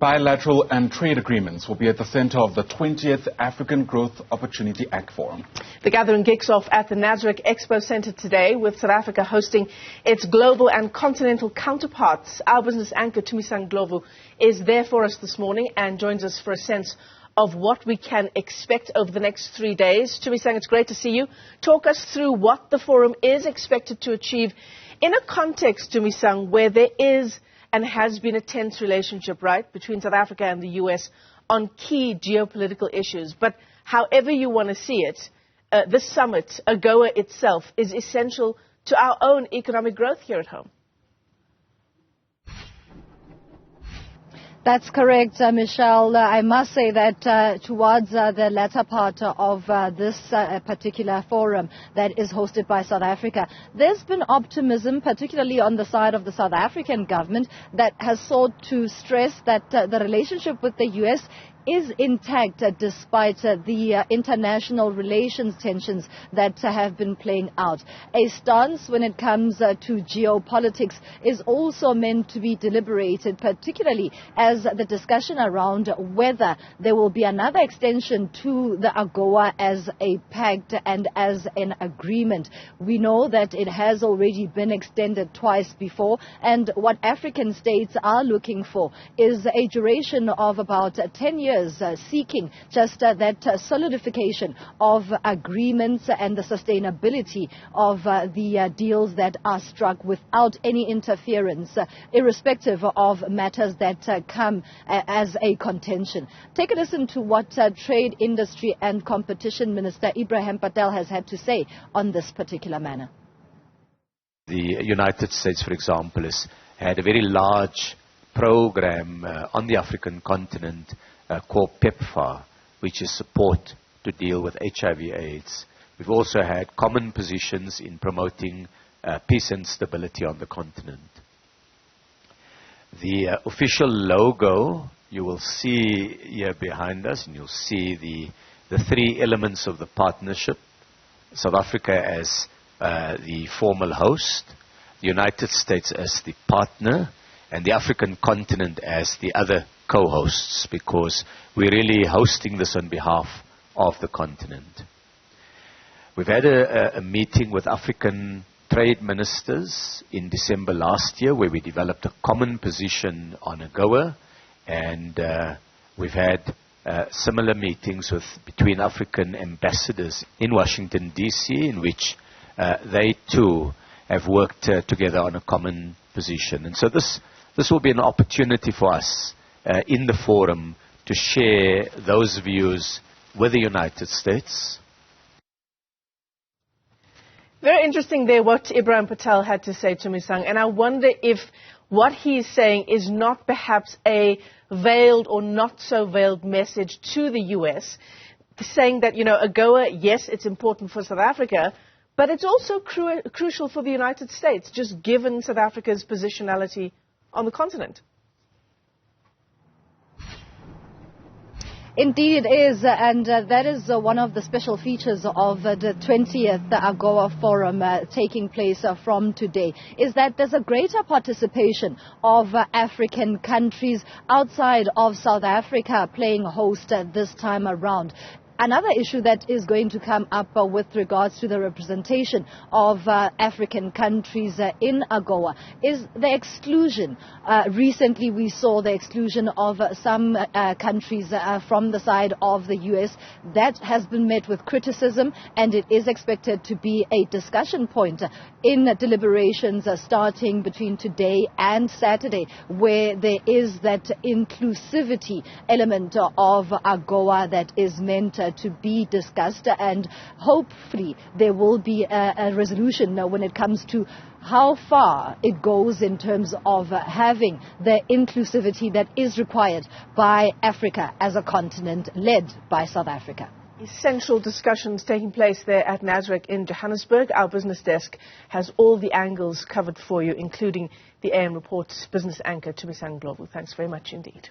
Bilateral and trade agreements will be at the center of the 20th African Growth Opportunity Act Forum. The gathering kicks off at the Nasrec Expo Centre today, with South Africa hosting its global and continental counterparts. Our business anchor, Tumisang Ndlovu, is there for us this morning and joins us for a sense of what we can expect over the next 3 days. Tumisang, it's great to see you. Talk us through what the forum is expected to achieve in a context, Tumisang, where there is and has been a tense relationship, right, between South Africa and the US on key geopolitical issues. But however you want to see it, this summit, AGOA itself, is essential to our own economic growth here at home. That's correct, Michelle. I must say that towards the latter part of this particular forum that is hosted by South Africa, there's been optimism, particularly on the side of the South African government, that has sought to stress that the relationship with the U.S. is intact despite the international relations tensions that have been playing out. A stance when it comes to geopolitics is also meant to be deliberated, particularly as the discussion around whether there will be another extension to the AGOA as a pact and as an agreement. We know that it has already been extended twice before, and what African states are looking for is a duration of about 10 years, seeking just that solidification of agreements and the sustainability of the deals that are struck without any interference, irrespective of matters that come as a contention. Take a listen to what Trade, Industry and Competition Minister Ibrahim Patel has had to say on this particular matter. The United States, for example, has had a very large program on the African continent called PEPFAR, which is support to deal with HIV/AIDS. We've also had common positions in promoting peace and stability on the continent. The official logo you will see here behind us, and you'll see the three elements of the partnership. South Africa as the formal host, the United States as the partner, and the African continent as the other co-hosts, because we're really hosting this on behalf of the continent. We've had a meeting with African trade ministers in December last year, where we developed a common position on AGOA, and we've had similar meetings between African ambassadors in Washington, D.C., in which they too have worked together on a common position. And so this will be an opportunity for us in the forum to share those views with the United States. Very interesting there what Ibrahim Patel had to say to Tumisang, and I wonder if what he's saying is not perhaps a veiled or not so veiled message to the US, saying that, AGOA, yes, it's important for South Africa, but it's also crucial for the United States, just given South Africa's positionality on the continent. Indeed it is, and that is one of the special features of the 20th AGOA Forum taking place from today, is that there's a greater participation of African countries outside of South Africa playing host this time around. Another issue that is going to come up with regards to the representation of African countries in AGOA is the exclusion. Recently we saw the exclusion of some countries from the side of the US. That has been met with criticism, and it is expected to be a discussion point in deliberations starting between today and Saturday, where there is that inclusivity element of AGOA that is meant to be discussed, and hopefully there will be a resolution when it comes to how far it goes in terms of having the inclusivity that is required by Africa as a continent led by South Africa. Essential discussions taking place there at Nasrec in Johannesburg. Our business desk has all the angles covered for you, including the AM Report's business anchor, Tumisang Ndlovu. Thanks very much indeed.